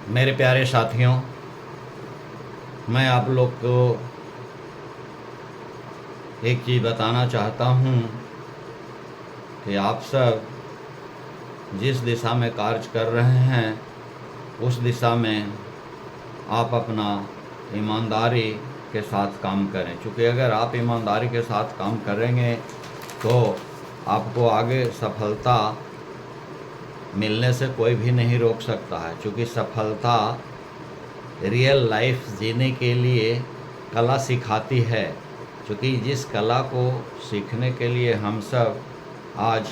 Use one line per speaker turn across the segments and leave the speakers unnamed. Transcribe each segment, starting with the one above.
मेरे प्यारे साथियों, मैं आप लोग को एक चीज़ बताना चाहता हूँ कि आप सब जिस दिशा में कार्य कर रहे हैं उस दिशा में आप अपना ईमानदारी के साथ काम करें। क्योंकि अगर आप ईमानदारी के साथ काम करेंगे तो आपको आगे सफलता मिलने से कोई भी नहीं रोक सकता है। क्योंकि सफलता रियल लाइफ जीने के लिए कला सिखाती है। क्योंकि जिस कला को सीखने के लिए हम सब आज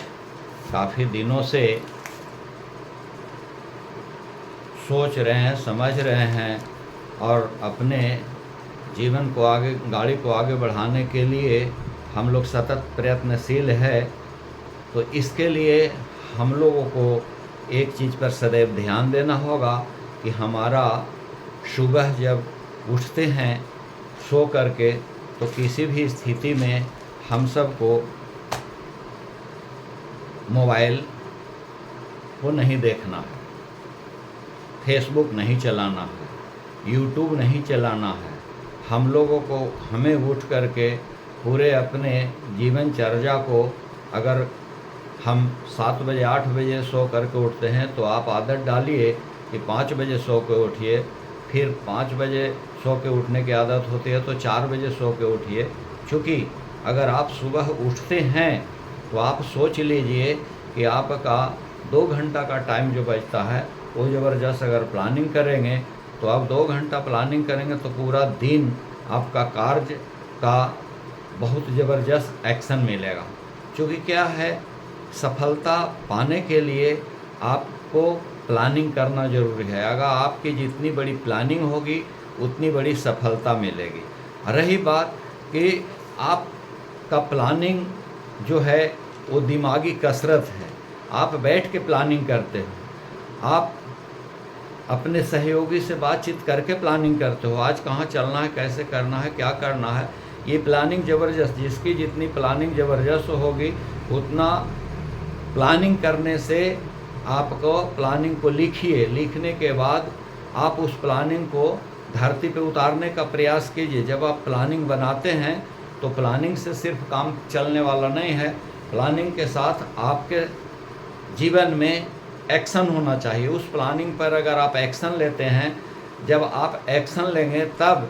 काफ़ी दिनों से सोच रहे हैं, समझ रहे हैं और अपने जीवन को आगे, गाड़ी को आगे बढ़ाने के लिए हम लोग सतत प्रयत्नशील है। तो इसके लिए हम लोगों को एक चीज़ पर सदैव ध्यान देना होगा कि हमारा सुबह जब उठते हैं सो करके, तो किसी भी स्थिति में हम सबको मोबाइल को नहीं देखना है, फेसबुक नहीं चलाना है, यूट्यूब नहीं चलाना है। हम लोगों को हमें उठ करके पूरे अपने जीवनचर्या को, अगर हम 7 बजे 8 बजे सो करके उठते हैं तो आप आदत डालिए कि 5 बजे सो के उठिए। फिर 5 बजे सो के उठने की आदत होती है तो 4 बजे सो के उठिए। क्योंकि अगर आप सुबह उठते हैं तो आप सोच लीजिए कि आपका 2 घंटा का टाइम जो बचता है वो ज़बरदस्त अगर प्लानिंग करेंगे तो आप 2 घंटा प्लानिंग करेंगे तो पूरा दिन आपका कार्य का बहुत ज़बरदस्त एक्शन मिलेगा। क्योंकि क्या है, सफलता पाने के लिए आपको प्लानिंग करना ज़रूरी है। अगर आपकी जितनी बड़ी प्लानिंग होगी उतनी बड़ी सफलता मिलेगी। रही बात कि आपका प्लानिंग जो है वो दिमागी कसरत है, आप बैठ के प्लानिंग करते हो, आप अपने सहयोगी से बातचीत करके प्लानिंग करते हो, आज कहाँ चलना है, कैसे करना है, क्या करना है। ये प्लानिंग ज़बरदस्त, जिसकी जितनी प्लानिंग ज़बरदस्त होगी उतना प्लानिंग करने से आपको प्लानिंग को लिखिए, लिखने के बाद आप उस प्लानिंग को धरती पे उतारने का प्रयास कीजिए। जब आप प्लानिंग बनाते हैं तो प्लानिंग से सिर्फ काम चलने वाला नहीं है, प्लानिंग के साथ आपके जीवन में एक्शन होना चाहिए। उस प्लानिंग पर अगर आप एक्शन लेते हैं, जब आप एक्शन लेंगे तब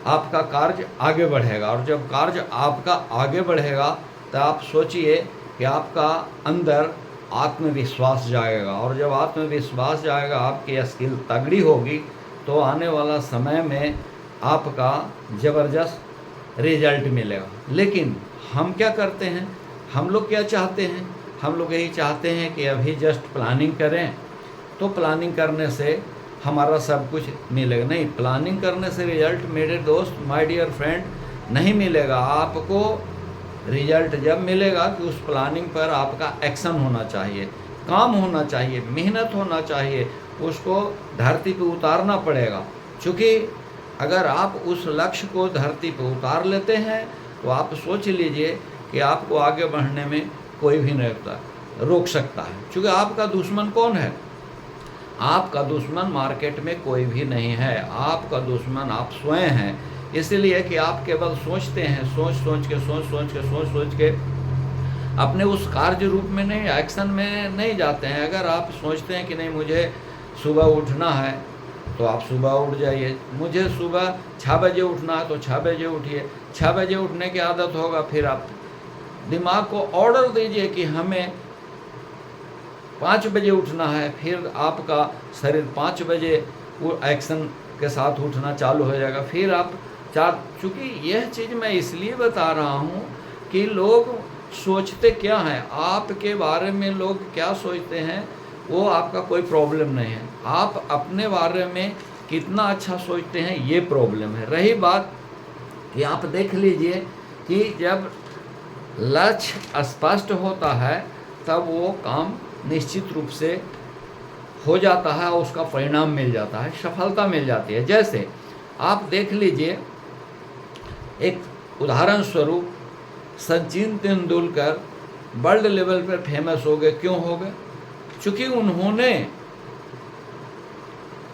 आपका कार्य आगे बढ़ेगा। और जब कार्य आपका आगे बढ़ेगा तो आप सोचिए कि आपका अंदर आत्मविश्वास जाएगा। और जब आत्मविश्वास जाएगा, आपकी स्किल तगड़ी होगी, तो आने वाला समय में आपका ज़बरदस्त रिजल्ट मिलेगा। लेकिन हम क्या करते हैं, हम लोग क्या चाहते हैं, हम लोग यही चाहते हैं कि अभी जस्ट प्लानिंग करें तो प्लानिंग करने से हमारा सब कुछ मिलेगा। नहीं, प्लानिंग करने से रिजल्ट मेरे दोस्त, माय डियर फ्रेंड, नहीं मिलेगा। आपको रिजल्ट जब मिलेगा कि उस प्लानिंग पर आपका एक्शन होना चाहिए, काम होना चाहिए, मेहनत होना चाहिए, उसको धरती पे उतारना पड़ेगा। क्योंकि अगर आप उस लक्ष्य को धरती पे उतार लेते हैं तो आप सोच लीजिए कि आपको आगे बढ़ने में कोई भी नहीं रोक सकता है। क्योंकि आपका दुश्मन कौन है? आपका दुश्मन मार्केट में कोई भी नहीं है, आपका दुश्मन आप स्वयं हैं। इसलिए कि आप केवल सोचते हैं, सोच सोच के अपने उस कार्य रूप में नहीं, एक्शन में नहीं जाते हैं। अगर आप सोचते हैं कि नहीं मुझे सुबह उठना है तो आप सुबह उठ जाइए। मुझे सुबह 6 बजे उठना है तो 6 बजे उठिए। 6 बजे उठने की आदत होगा, फिर आप दिमाग को ऑर्डर दीजिए कि हमें 5 बजे उठना है, फिर आपका शरीर 5 बजे वो एक्शन के साथ उठना चालू हो जाएगा। फिर आप चूँकि यह चीज़ मैं इसलिए बता रहा हूँ कि लोग सोचते क्या हैं, आपके बारे में लोग क्या सोचते हैं वो आपका कोई प्रॉब्लम नहीं है। आप अपने बारे में कितना अच्छा सोचते हैं ये प्रॉब्लम है। रही बात कि आप देख लीजिए कि जब लक्ष्य स्पष्ट होता है तब वो काम निश्चित रूप से हो जाता है और उसका परिणाम मिल जाता है, सफलता मिल जाती है। जैसे आप देख लीजिए, एक उदाहरण स्वरूप सचिन तेंदुलकर वर्ल्ड लेवल पर फेमस हो गए। क्यों हो गए? क्योंकि उन्होंने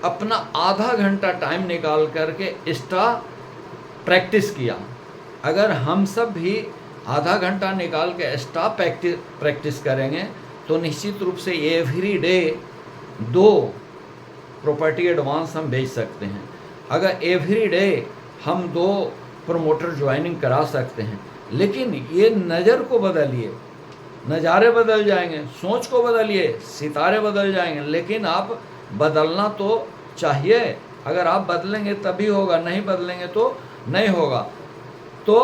अपना आधा घंटा टाइम निकाल करके एक्स्ट्रा प्रैक्टिस किया। अगर हम सब भी आधा घंटा निकाल के एक्स्ट्रा प्रैक्टिस करेंगे तो निश्चित रूप से एवरी डे 2 प्रॉपर्टी एडवांस हम बेच सकते हैं। अगर एवरी डे हम 2 प्रमोटर ज्वाइनिंग करा सकते हैं। लेकिन ये नज़र को बदलिए, नज़ारे बदल जाएंगे, सोच को बदलिए, सितारे बदल जाएंगे। लेकिन आप बदलना तो चाहिए। अगर आप बदलेंगे तभी होगा, नहीं बदलेंगे तो नहीं होगा। तो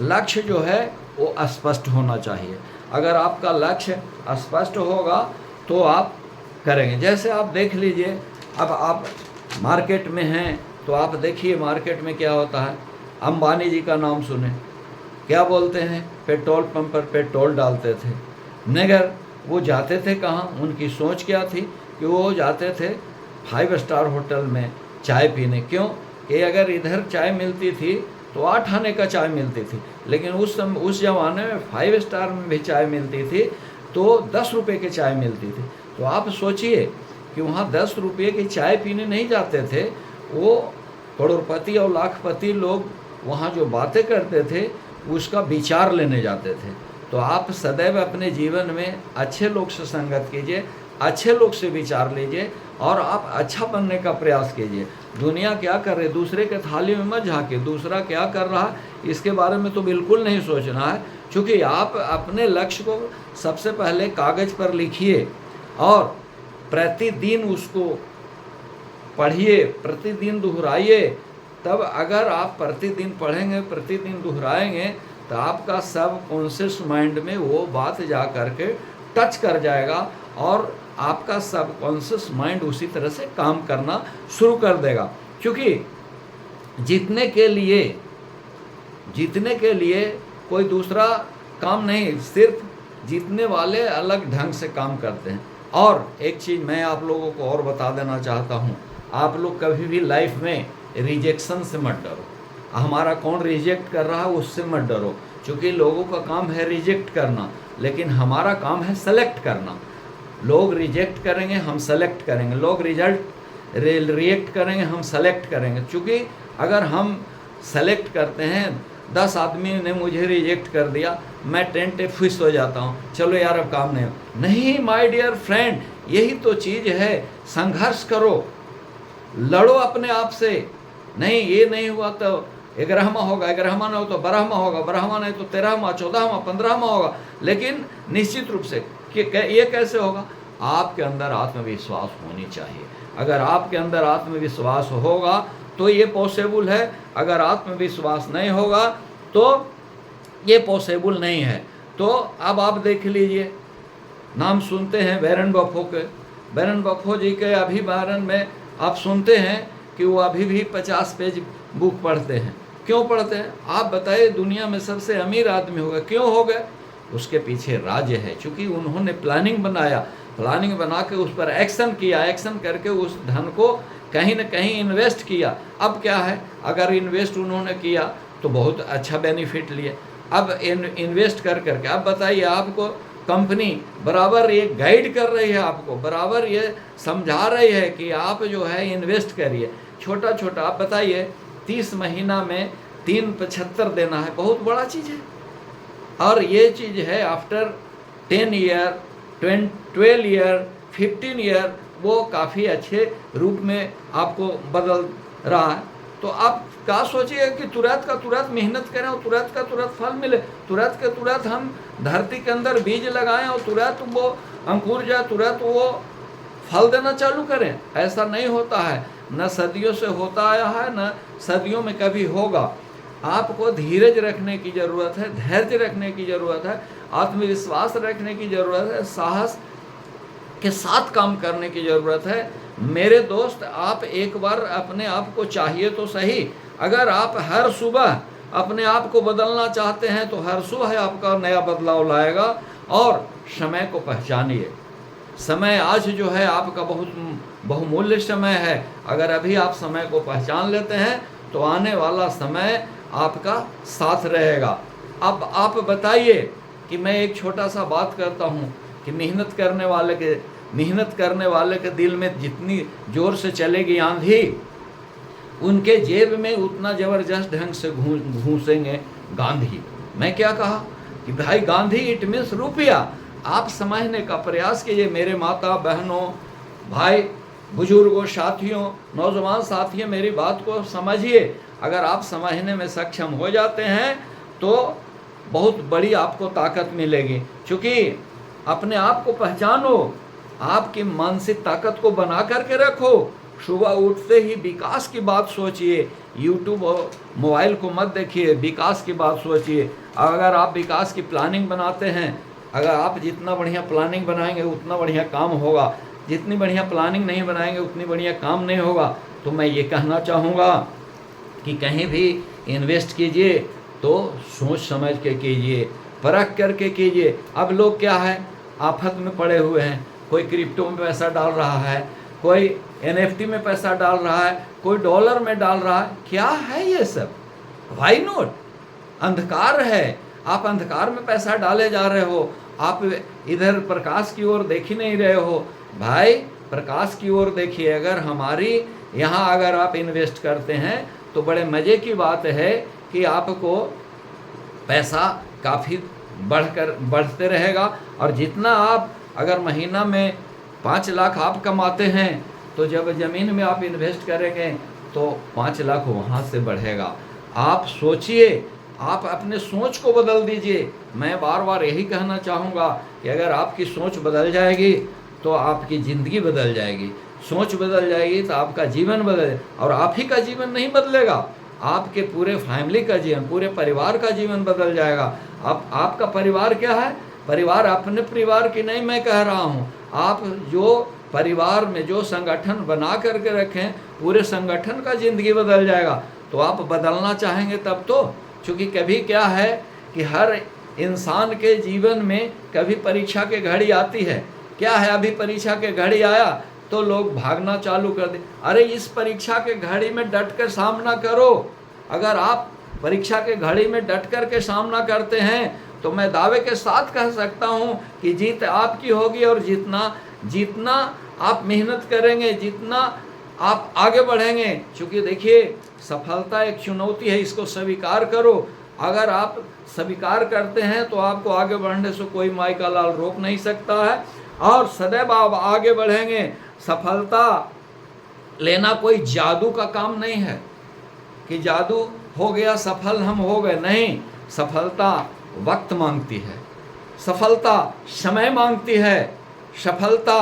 लक्ष्य जो है वो स्पष्ट होना चाहिए। अगर आपका लक्ष्य स्पष्ट होगा तो आप करेंगे। जैसे आप देख लीजिए, अब आप मार्केट में हैं तो आप देखिए मार्केट में क्या होता है। अंबानी जी का नाम सुने, क्या बोलते हैं, पेट्रोल पंप पर पेट्रोल डालते थे, मगर वो जाते थे कहाँ, उनकी सोच क्या थी कि वो जाते थे 5 स्टार होटल में चाय पीने। क्यों कि अगर इधर चाय मिलती थी तो 8 आने का चाय मिलती थी, लेकिन उस ज़माने में 5 स्टार में भी चाय मिलती थी तो 10 रुपये की चाय मिलती थी। तो आप सोचिए कि वहाँ 10 रुपये की चाय पीने नहीं जाते थे, वो करोड़पति और लाखपति लोग वहाँ जो बातें करते थे उसका विचार लेने जाते थे। तो आप सदैव अपने जीवन में अच्छे लोग से संगत कीजिए, अच्छे लोग से विचार लीजिए और आप अच्छा बनने का प्रयास कीजिए। दुनिया क्या कर रही है, दूसरे के थाली में मत झांकिए, दूसरा क्या कर रहा है इसके बारे में तो बिल्कुल नहीं सोचना है। क्योंकि आप अपने लक्ष्य को सबसे पहले कागज़ पर लिखिए और प्रतिदिन उसको पढ़िए, प्रतिदिन दोहराइए। तब अगर आप प्रतिदिन पढ़ेंगे, प्रतिदिन दोहराएंगे तो आपका सब कॉन्शियस माइंड में वो बात जा कर के टच कर जाएगा और आपका सब कॉन्शियस माइंड उसी तरह से काम करना शुरू कर देगा। क्योंकि जीतने के लिए कोई दूसरा काम नहीं, सिर्फ जीतने वाले अलग ढंग से काम करते हैं। और एक चीज़ मैं आप लोगों को और बता देना चाहता हूँ, आप लोग कभी भी लाइफ में रिजेक्शन से मत डरो। हमारा कौन रिजेक्ट कर रहा है उससे मत डरो, क्योंकि लोगों का काम है रिजेक्ट करना, लेकिन हमारा काम है सेलेक्ट करना। लोग रिजेक्ट करेंगे, हम सेलेक्ट करेंगे। लोग रिएक्ट करेंगे, हम सेलेक्ट करेंगे। क्योंकि अगर हम सेलेक्ट करते हैं, 10 आदमी ने मुझे रिजेक्ट कर दिया, मैं टेंट खुश हो जाता हूँ, चलो यार अब काम नहीं माय डियर फ्रेंड, यही तो चीज़ है। संघर्ष करो, लड़ो अपने आप से। नहीं ये नहीं हुआ तो 11वां होगा, 11वां नहीं हो तो 12वां होगा, 12वां नहीं तो 13वां, 14वां, 15वां होगा। लेकिन निश्चित रूप से कि ये कैसे होगा, आपके अंदर आत्मविश्वास होनी चाहिए। अगर आपके अंदर आत्मविश्वास होगा तो ये पॉसिबल है, अगर आत्मविश्वास नहीं होगा तो ये पॉसिबल नहीं है। तो अब आप देख लीजिए, नाम सुनते हैं वॉरेन बफे के, वॉरेन बफे जी के अभी बारे में आप सुनते हैं कि वो अभी भी 50 पेज बुक पढ़ते हैं। क्यों पढ़ते हैं आप बताइए? दुनिया में सबसे अमीर आदमी होगा, क्यों हो गए? उसके पीछे राज्य है, क्योंकि उन्होंने प्लानिंग बनाया, प्लानिंग बना के उस पर एक्शन किया, एक्शन करके उस धन को कहीं न कहीं इन्वेस्ट किया। अब क्या है, अगर इन्वेस्ट उन्होंने किया तो बहुत अच्छा बेनिफिट लिए। अब इन्वेस्ट कर करके अब बताइए, आपको कंपनी बराबर ये गाइड कर रही है, आपको बराबर ये समझा रही है कि आप जो है इन्वेस्ट करिए छोटा छोटा। आप बताइए 30 महीना में 375 देना है, बहुत बड़ा चीज़ है। और ये चीज़ है आफ्टर 10 ईयर, 12 ईयर, 15 ईयर, वो काफ़ी अच्छे रूप में आपको बदल रहा है। तो आप क्या सोचिए कि तुरंत का तुरंत मेहनत करें और तुरंत का तुरंत फल मिले, तुरंत के तुरंत हम धरती के अंदर बीज लगाएं और तुरंत वो अंकुर जाए, तुरंत वो फल देना चालू करें? ऐसा नहीं होता है, न सदियों से होता आया है, न सदियों में कभी होगा। आपको धीरज रखने की ज़रूरत है, धैर्य रखने की ज़रूरत है, आत्मविश्वास रखने की ज़रूरत है, साहस के साथ काम करने की ज़रूरत है। मेरे दोस्त, आप एक बार अपने आप को चाहिए तो सही। अगर आप हर सुबह अपने आप को बदलना चाहते हैं तो हर सुबह आपका नया बदलाव लाएगा। और समय को पहचानिए, समय आज जो है आपका बहुत बहुमूल्य समय है। अगर अभी आप समय को पहचान लेते हैं तो आने वाला समय आपका साथ रहेगा। अब आप बताइए कि मैं एक छोटा सा बात करता हूँ कि मेहनत करने वाले के मेहनत करने वाले के दिल में जितनी जोर से चलेगी आंधी, उनके जेब में उतना ज़बरदस्त ढंग से घूसेंगे गांधी। मैं क्या कहा कि भाई गांधी इट मीन्स रुपया। आप समझने का प्रयास कीजिए मेरे माता बहनों, भाई बुजुर्गों, साथियों, नौजवान साथियों, मेरी बात को समझिए। अगर आप समझने में सक्षम हो जाते हैं तो बहुत बड़ी आपको ताकत मिलेगी। क्योंकि अपने आप को पहचानो, आपकी मानसिक ताकत को बना करके रखो। सुबह उठते ही विकास की बात सोचिए, यूट्यूब और मोबाइल को मत देखिए, विकास की बात सोचिए। अगर आप विकास की प्लानिंग बनाते हैं, अगर आप जितना बढ़िया प्लानिंग बनाएंगे उतना बढ़िया काम होगा, जितनी बढ़िया प्लानिंग नहीं बनाएंगे उतनी बढ़िया काम नहीं होगा। तो मैं ये कहना चाहूँगा कि कहीं भी इन्वेस्ट कीजिए तो सोच समझ के कीजिए, परख करके कीजिए। अब लोग क्या है, आफत में पड़े हुए हैं। कोई क्रिप्टो में पैसा डाल रहा है, कोई NFT में पैसा डाल रहा है, कोई डॉलर में डाल रहा है। क्या है ये सब? Why not? अंधकार है, आप अंधकार में पैसा डाले जा रहे हो। आप इधर प्रकाश की ओर देख ही नहीं रहे हो। भाई प्रकाश की ओर देखिए। अगर हमारी यहाँ अगर आप इन्वेस्ट करते हैं तो बड़े मज़े की बात है कि आपको पैसा काफ़ी बढ़ते रहेगा। और जितना आप अगर महीना में 5 लाख आप कमाते हैं तो जब ज़मीन में आप इन्वेस्ट करेंगे तो 5 लाख वहाँ से बढ़ेगा। आप सोचिए, आप अपने सोच को बदल दीजिए। मैं बार बार यही कहना चाहूँगा कि अगर आपकी सोच बदल जाएगी तो आपकी ज़िंदगी बदल जाएगी। सोच बदल जाएगी तो आपका जीवन बदल, और आप ही का जीवन नहीं बदलेगा, आपके पूरे फैमिली का जीवन, पूरे परिवार का जीवन बदल जाएगा। आपका परिवार क्या है? परिवार अपने परिवार की नहीं मैं कह रहा हूँ, आप जो परिवार में जो संगठन बना करके रखें, पूरे संगठन का ज़िंदगी बदल जाएगा। तो आप बदलना चाहेंगे तब तो, क्योंकि कभी क्या है कि हर इंसान के जीवन में कभी परीक्षा की घड़ी आती है। क्या है, अभी परीक्षा के घड़ी आया तो लोग भागना चालू कर दे। अरे इस परीक्षा के घड़ी में डट कर सामना करो। अगर आप परीक्षा के घड़ी में डट कर के सामना करते हैं तो मैं दावे के साथ कह सकता हूं कि जीत आपकी होगी। और जितना आप मेहनत करेंगे, जितना आप आगे बढ़ेंगे, क्योंकि देखिए सफलता एक चुनौती है, इसको स्वीकार करो। अगर आप स्वीकार करते हैं तो आपको आगे बढ़ने से कोई माई का लाल रोक नहीं सकता है, और सदैव आप आगे बढ़ेंगे। सफलता लेना कोई जादू का काम नहीं है कि जादू हो गया सफल हम हो गए, नहीं। सफलता वक्त मांगती है, सफलता समय मांगती है, सफलता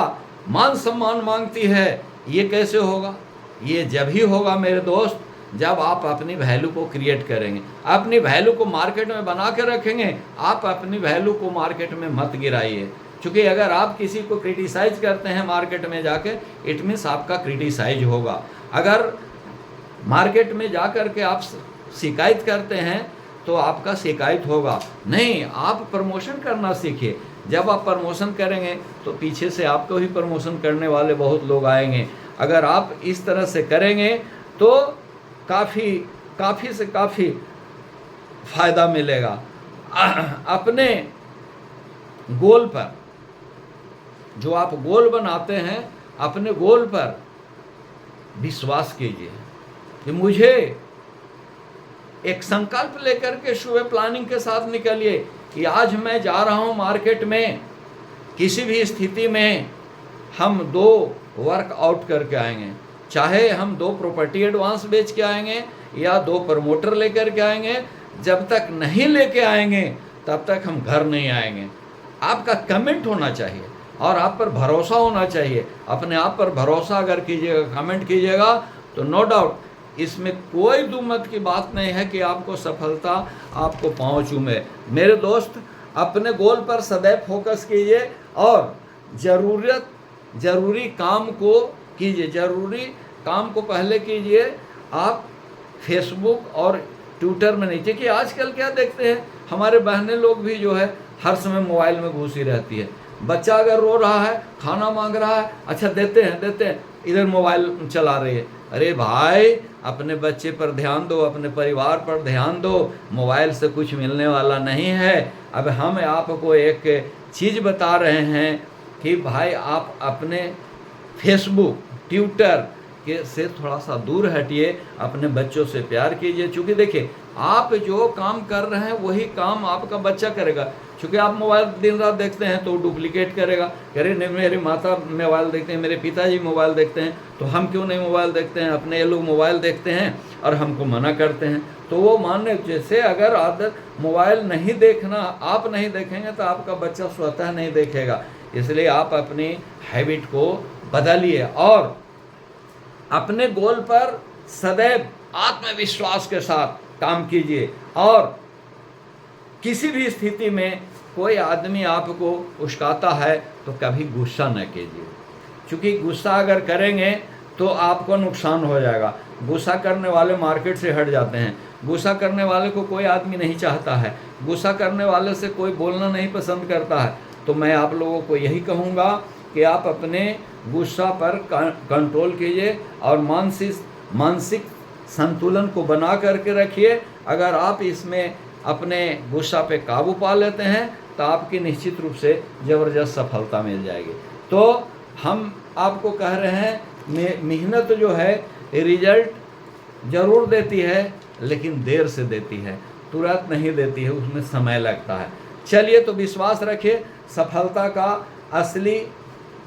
मान सम्मान मांगती है। ये कैसे होगा? ये जब ही होगा मेरे दोस्त जब आप अपनी वैल्यू को क्रिएट करेंगे, अपनी वैल्यू को मार्केट में बना के रखेंगे। आप अपनी वैल्यू को मार्केट में मत गिराइए, क्योंकि अगर आप किसी को क्रिटिसाइज करते हैं मार्केट में जाके, इट मीन्स आपका क्रिटिसाइज होगा। अगर मार्केट में जा कर के आप शिकायत करते हैं तो आपका शिकायत होगा। नहीं, आप प्रमोशन करना सीखिए। जब आप प्रमोशन करेंगे तो पीछे से आपको ही प्रमोशन करने वाले बहुत लोग आएंगे। अगर आप इस तरह से करेंगे तो काफ़ी से काफ़ी फ़ायदा मिलेगा। अपने गोल पर, जो आप गोल बनाते हैं, अपने गोल पर विश्वास कीजिए कि मुझे एक संकल्प लेकर के सुबह प्लानिंग के साथ निकलिए कि आज मैं जा रहा हूँ मार्केट में, किसी भी स्थिति में हम 2 वर्कआउट करके आएंगे। चाहे हम 2 प्रॉपर्टी एडवांस बेच के आएंगे या 2 प्रमोटर लेकर के आएंगे। जब तक नहीं लेके आएंगे तब तक हम घर नहीं आएंगे। आपका कमेंट होना चाहिए और आप पर भरोसा होना चाहिए। अपने आप पर भरोसा अगर कीजिएगा, कमेंट कीजिएगा, तो नो डाउट इसमें कोई दुमत की बात नहीं है कि आपको सफलता आपको पाँव चूमे। मेरे दोस्त, अपने गोल पर सदैव फोकस कीजिए और ज़रूरी काम को कीजिए। ज़रूरी काम को पहले कीजिए। आप फेसबुक और ट्विटर में नहीं, क्योंकि आजकल क्या देखते हैं, हमारे बहनें लोग भी जो है हर समय मोबाइल में घुसी रहती है। बच्चा अगर रो रहा है, खाना मांग रहा है, अच्छा देते हैं, इधर मोबाइल चला रही है। अरे भाई, अपने बच्चे पर ध्यान दो, अपने परिवार पर ध्यान दो। मोबाइल से कुछ मिलने वाला नहीं है। अब हम आपको एक चीज़ बता रहे हैं कि भाई आप अपने फेसबुक, ट्विटर के से थोड़ा सा दूर हटिए, अपने बच्चों से प्यार कीजिए। क्योंकि देखिए, आप जो काम कर रहे हैं वही काम आपका बच्चा करेगा। क्योंकि आप मोबाइल दिन रात देखते हैं तो डुप्लीकेट करेगा, कह नहीं मेरी माता मोबाइल देखते हैं, मेरे पिताजी मोबाइल देखते हैं, तो हम क्यों नहीं मोबाइल देखते हैं। अपने ये लोग मोबाइल देखते हैं और हमको मना करते हैं। तो वो मानने जैसे अगर आदत मोबाइल नहीं देखना, आप नहीं देखेंगे तो आपका बच्चा स्वतः नहीं देखेगा। इसलिए आप अपनी हैबिट को बदलिए और अपने गोल पर सदैव आत्मविश्वास के साथ काम कीजिए। और किसी भी स्थिति में कोई आदमी आपको उस्काता है तो कभी गुस्सा न कीजिए, क्योंकि गुस्सा अगर करेंगे तो आपको नुकसान हो जाएगा। गुस्सा करने वाले मार्केट से हट जाते हैं। गुस्सा करने वाले को कोई आदमी नहीं चाहता है। गुस्सा करने वाले से कोई बोलना नहीं पसंद करता है। तो मैं आप लोगों को यही कहूँगा कि आप अपने गुस्सा पर कंट्रोल कीजिए और मानसिक संतुलन को बना करके रखिए। अगर आप इसमें अपने गुस्सा पे काबू पा लेते हैं तो आपकी निश्चित रूप से ज़बरदस्त सफलता मिल जाएगी। तो हम आपको कह रहे हैं, मेहनत जो है रिजल्ट ज़रूर देती है, लेकिन देर से देती है, तुरंत नहीं देती है, उसमें समय लगता है। चलिए, तो विश्वास रखिए, सफलता का असली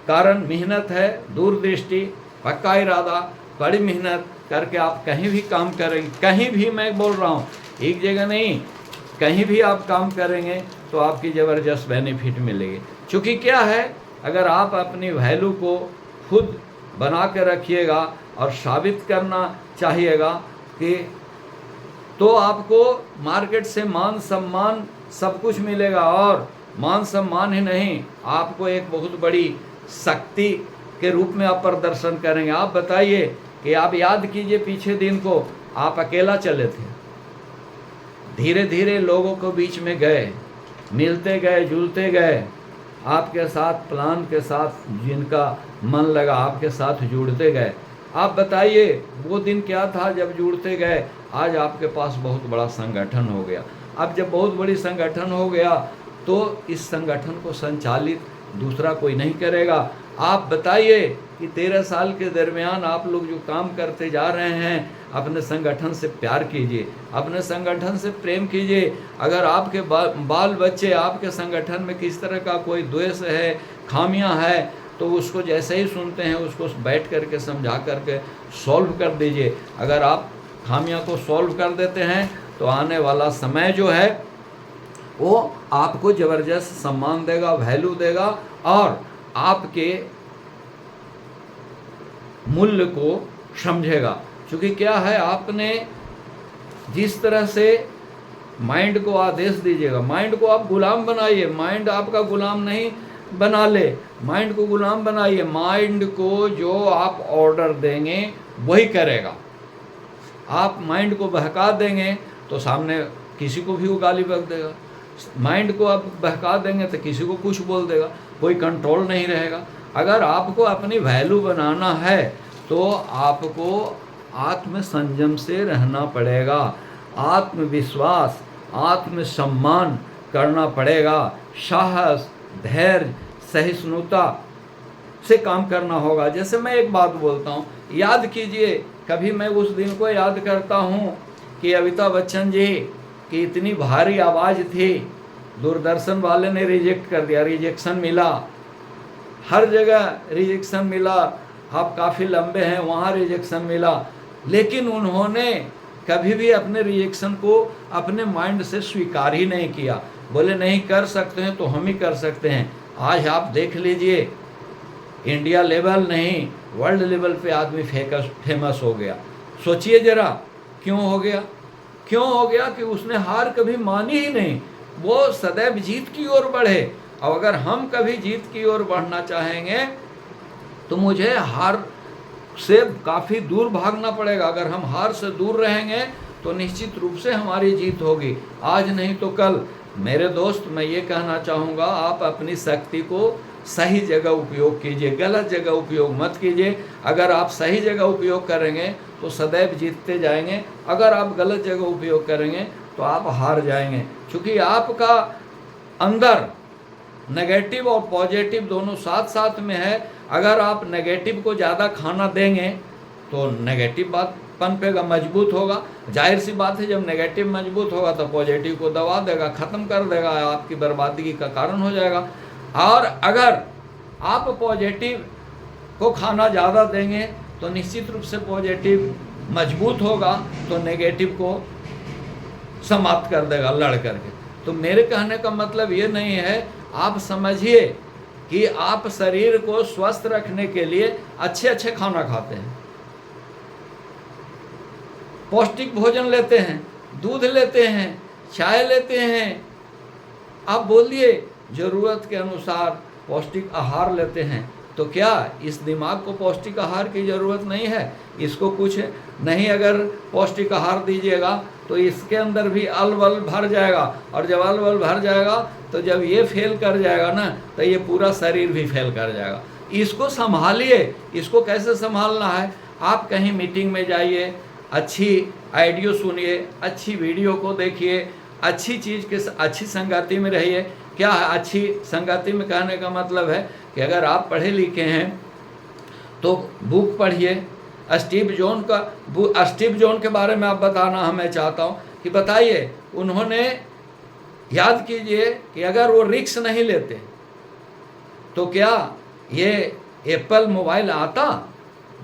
कारण मेहनत है, दूरदृष्टि, पक्का इरादा, बड़ी मेहनत करके आप कहीं भी काम करेंगे, कहीं भी, मैं बोल रहा हूँ एक जगह नहीं, कहीं भी आप काम करेंगे तो आपकी ज़बरदस्त बेनिफिट मिलेगी। क्योंकि क्या है, अगर आप अपनी वैल्यू को खुद बना के रखिएगा और साबित करना चाहिएगा कि तो आपको मार्केट से मान सम्मान सब कुछ मिलेगा। और मान सम्मान ही नहीं, आपको एक बहुत बड़ी शक्ति के रूप में आप प्रदर्शन करेंगे। आप बताइए कि आप याद कीजिए पीछे दिन को, आप अकेला चले थे, धीरे धीरे लोगों को बीच में गए, मिलते गए, जुलते गए, आपके साथ प्लान के साथ जिनका मन लगा आपके साथ जुड़ते गए। आप बताइए वो दिन क्या था जब जुड़ते गए। आज आपके पास बहुत बड़ा संगठन हो गया। अब जब बहुत बड़ी संगठन हो गया तो इस संगठन को संचालित दूसरा कोई नहीं करेगा। आप बताइए कि 13 साल के दरमियान आप लोग जो काम करते जा रहे हैं, अपने संगठन से प्यार कीजिए, अपने संगठन से प्रेम कीजिए। अगर आपके बाल बच्चे आपके संगठन में किस तरह का कोई द्वेष है, खामियां है, तो उसको जैसे ही सुनते हैं उसको बैठ करके समझा करके सॉल्व कर दीजिए। अगर आप खामियां को सॉल्व कर देते हैं तो आने वाला समय जो है वो आपको ज़बरदस्त सम्मान देगा, वैल्यू देगा और आपके मूल्य को समझेगा। क्योंकि क्या है, आपने जिस तरह से माइंड को आदेश दीजिएगा, माइंड को आप गुलाम बनाइए, माइंड आपका गुलाम नहीं बना ले, माइंड को गुलाम बनाइए। माइंड को जो आप ऑर्डर देंगे वही करेगा। आप माइंड को बहका देंगे तो सामने किसी को भी वो गाली बक देगा। माइंड को आप बहका देंगे तो किसी को कुछ बोल देगा, कोई कंट्रोल नहीं रहेगा। अगर आपको अपनी वैल्यू बनाना है तो आपको आत्मसंयम से रहना पड़ेगा, आत्मविश्वास, आत्मसम्मान करना पड़ेगा, साहस, धैर्य, सहिष्णुता से काम करना होगा। जैसे मैं एक बात बोलता हूँ, याद कीजिए, कभी मैं उस दिन को याद करता हूँ कि अमिताभ बच्चन जी की इतनी भारी आवाज़ थी, दूरदर्शन वाले ने रिजेक्ट कर दिया, रिजेक्शन मिला, हर जगह रिजेक्शन मिला। आप काफ़ी लंबे हैं, वहाँ रिजेक्शन मिला, लेकिन उन्होंने कभी भी अपने रिजेक्शन को अपने माइंड से स्वीकार ही नहीं किया। बोले नहीं कर सकते हैं तो हम ही कर सकते हैं। आज आप देख लीजिए, इंडिया लेवल नहीं वर्ल्ड लेवल पे आदमी फेमस हो गया। सोचिए जरा, क्यों हो गया? क्यों हो गया कि उसने हार कभी मानी ही नहीं, वो सदैव जीत की ओर बढ़े। और अगर हम कभी जीत की ओर बढ़ना चाहेंगे तो मुझे हार से काफ़ी दूर भागना पड़ेगा। अगर हम हार से दूर रहेंगे तो निश्चित रूप से हमारी जीत होगी, आज नहीं तो कल। मेरे दोस्त, मैं ये कहना चाहूँगा, आप अपनी शक्ति को सही जगह उपयोग कीजिए, गलत जगह उपयोग मत कीजिए। अगर आप सही जगह उपयोग करेंगे तो सदैव जीतते जाएंगे, अगर आप गलत जगह उपयोग करेंगे तो आप हार जाएंगे। क्योंकि आपका अंदर नेगेटिव और पॉजिटिव दोनों साथ साथ में है। अगर आप नेगेटिव को ज़्यादा खाना देंगे तो नेगेटिव बात पनपेगा, मजबूत होगा। जाहिर सी बात है, जब नेगेटिव मजबूत होगा तो पॉजिटिव को दबा देगा, ख़त्म कर देगा, आपकी बर्बादी का कारण हो जाएगा। और अगर आप पॉजिटिव को खाना ज़्यादा देंगे तो निश्चित रूप से पॉजिटिव मजबूत होगा, तो नेगेटिव को समाप्त कर देगा लड़ करके। तो मेरे कहने का मतलब ये नहीं है, आप समझिए कि आप शरीर को स्वस्थ रखने के लिए अच्छे अच्छे खाना खाते हैं, पौष्टिक भोजन लेते हैं, दूध लेते हैं, चाय लेते हैं, आप बोलिए ज़रूरत के अनुसार पौष्टिक आहार लेते हैं, तो क्या इस दिमाग को पौष्टिक आहार की ज़रूरत नहीं है? इसको कुछ नहीं अगर पौष्टिक आहार दीजिएगा तो इसके अंदर भी अलवल भर जाएगा, और जब अलवल भर जाएगा तो जब ये फेल कर जाएगा ना, तो ये पूरा शरीर भी फेल कर जाएगा। इसको संभालिए। इसको कैसे संभालना है? आप कहीं मीटिंग में जाइए, अच्छी ऑडियो सुनिए, अच्छी वीडियो को देखिए, अच्छी चीज़ के अच्छी संगति में रहिए। क्या है अच्छी संगति में? कहने का मतलब है कि अगर आप पढ़े लिखे हैं तो बुक पढ़िए। स्टीव जॉन के बारे में आप बताना हमें चाहता हूँ कि बताइए, उन्होंने याद कीजिए कि अगर वो रिस्क नहीं लेते तो क्या ये एप्पल मोबाइल आता?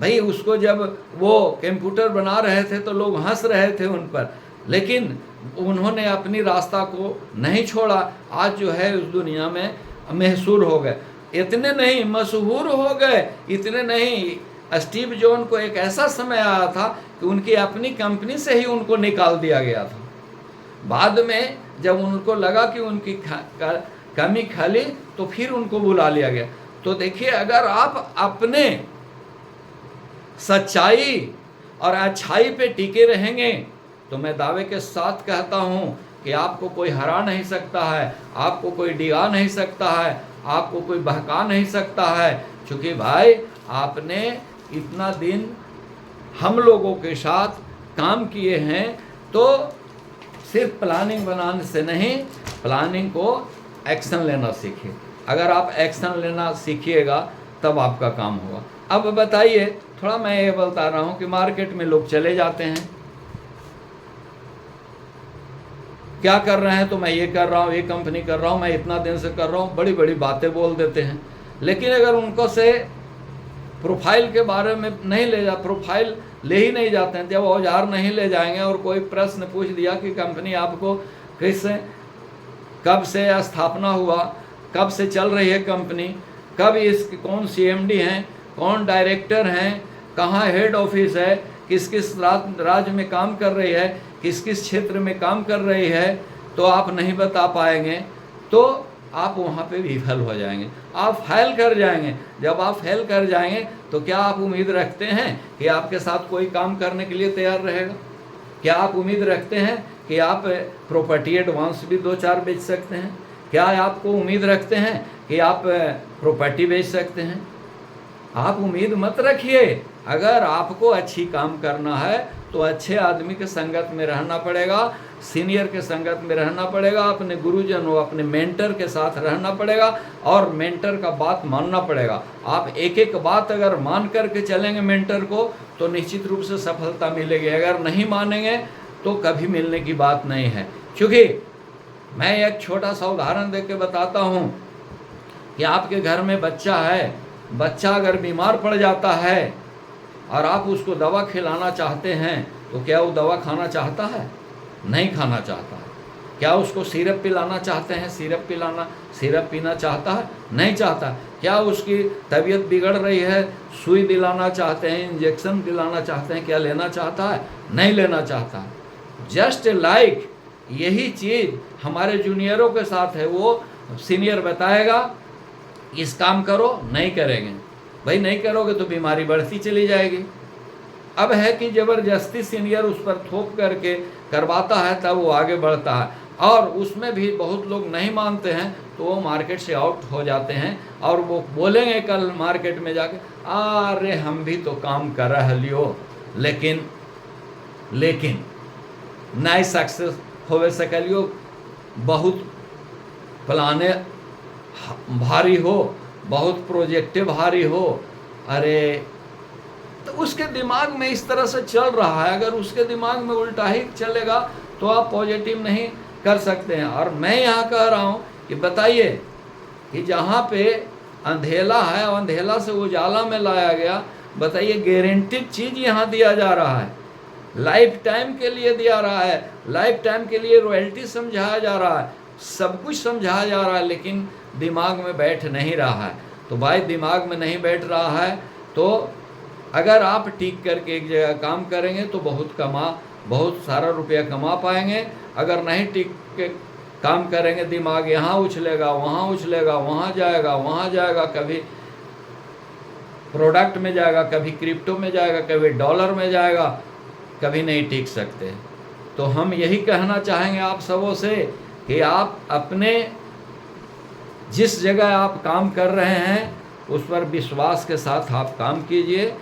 भाई उसको जब वो कंप्यूटर बना रहे थे तो लोग हंस रहे थे उन पर, लेकिन उन्होंने अपनी रास्ता को नहीं छोड़ा। आज जो है उस दुनिया में मशहूर हो गए। इतने नहीं, मशहूर हो गए, इतने नहीं, स्टीव जॉन को एक ऐसा समय आया था कि उनकी अपनी कंपनी से ही उनको निकाल दिया गया था। बाद में जब उनको लगा कि उनकी कमी खली तो फिर उनको बुला लिया गया। तो देखिए, अगर आप अपने सच्चाई और अच्छाई पे टिके रहेंगे तो मैं दावे के साथ कहता हूँ कि आपको कोई हरा नहीं सकता है, आपको कोई डिगा नहीं सकता है, आपको कोई बहका नहीं सकता है। क्योंकि भाई आपने इतना दिन हम लोगों के साथ काम किए हैं, तो सिर्फ प्लानिंग बनाने से नहीं, प्लानिंग को एक्शन लेना सीखिए। अगर आप एक्शन लेना सीखिएगा तब आपका काम होगा। अब बताइए, थोड़ा मैं ये बता रहा हूँ कि मार्केट में लोग चले जाते हैं, क्या कर रहे हैं, तो मैं ये कर रहा हूँ, ये कंपनी कर रहा हूँ, मैं इतना दिन से कर रहा हूँ, बड़ी बड़ी बातें बोल देते हैं। लेकिन अगर उनको से प्रोफाइल के बारे में नहीं ले जा, प्रोफाइल ले ही नहीं जाते हैं, जब औजार नहीं ले जाएंगे और कोई प्रश्न पूछ दिया कि कंपनी आपको कब से स्थापना हुआ, कब से चल रही है कंपनी, कब इसकी कौन CMD हैं, कौन डायरेक्टर हैं, कहाँ हेड ऑफिस है, किस किस राज्य में काम कर रही है, किस किस क्षेत्र में काम कर रही है, तो आप नहीं बता पाएंगे तो आप वहाँ पे विफल हो जाएंगे, आप फेल कर जाएंगे। जब आप फेल कर जाएंगे तो क्या आप उम्मीद रखते हैं कि आपके साथ कोई काम करने के लिए तैयार रहेगा? क्या आप उम्मीद रखते हैं कि आप प्रॉपर्टी एडवांस भी 2-4 बेच सकते हैं? क्या आपको उम्मीद रखते हैं कि आप प्रॉपर्टी बेच सकते हैं? आप उम्मीद मत रखिए। अगर आपको अच्छी काम करना है तो अच्छे आदमी के संगत में रहना पड़ेगा, सीनियर के संगत में रहना पड़ेगा, अपने गुरुजन और अपने मेंटर के साथ रहना पड़ेगा और मेंटर का बात मानना पड़ेगा। आप एक एक बात अगर मान करके चलेंगे मेंटर को तो निश्चित रूप से सफलता मिलेगी। अगर नहीं मानेंगे तो कभी मिलने की बात नहीं है। क्योंकि मैं एक छोटा सा उदाहरण दे के बताता हूँ कि आपके घर में बच्चा है, बच्चा अगर बीमार पड़ जाता है और आप उसको दवा खिलाना चाहते हैं तो क्या वो दवा खाना चाहता है? नहीं खाना चाहता है। क्या उसको सिरप पिलाना चाहते हैं? सिरप पीना चाहता है? नहीं चाहता। क्या उसकी तबीयत बिगड़ रही है, सुई दिलाना चाहते हैं, इंजेक्शन दिलाना चाहते हैं, क्या लेना चाहता है? नहीं लेना चाहता है। जस्ट लाइक यही चीज़ हमारे जूनियरों के साथ है। वो सीनियर बताएगा इस काम करो, नहीं करेंगे। भाई नहीं करोगे तो बीमारी बढ़ती चली जाएगी। अब है कि ज़बरदस्ती सीनियर उस पर थोप करके करवाता है, तब वो आगे बढ़ता है। और उसमें भी बहुत लोग नहीं मानते हैं तो वो मार्केट से आउट हो जाते हैं और वो बोलेंगे कल मार्केट में जाके, अरे हम भी तो काम कर रहे लियो, लेकिन नहीं सक्सेस होवे सकलियो। बहुत प्लाने भारी हो, बहुत प्रोजेक्टें भारी हो, अरे तो उसके दिमाग में इस तरह से चल रहा है। अगर उसके दिमाग में उल्टा ही चलेगा तो आप पॉजिटिव नहीं कर सकते हैं। और मैं यहाँ कह रहा हूँ कि बताइए कि जहाँ पे अंधेला है और अंधेला से उजाला में लाया गया, बताइए गारंटीड चीज़ यहाँ दिया जा रहा है, लाइफ टाइम के लिए दिया रहा है, लाइफ टाइम के लिए रॉयल्टी समझाया जा रहा है, सब कुछ समझाया जा रहा है, लेकिन दिमाग में बैठ नहीं रहा है। तो भाई दिमाग में नहीं बैठ रहा है तो अगर आप टिक करके एक जगह काम करेंगे तो बहुत सारा रुपया कमा पाएंगे। अगर नहीं टिक के काम करेंगे, दिमाग यहाँ उछलेगा, वहाँ उछलेगा, वहाँ जाएगा, कभी प्रोडक्ट में जाएगा, कभी क्रिप्टो में जाएगा, कभी डॉलर में जाएगा, कभी नहीं टिक सकते। तो हम यही कहना चाहेंगे आप सबों से कि आप अपने जिस जगह आप काम कर रहे हैं उस पर विश्वास के साथ आप काम कीजिए।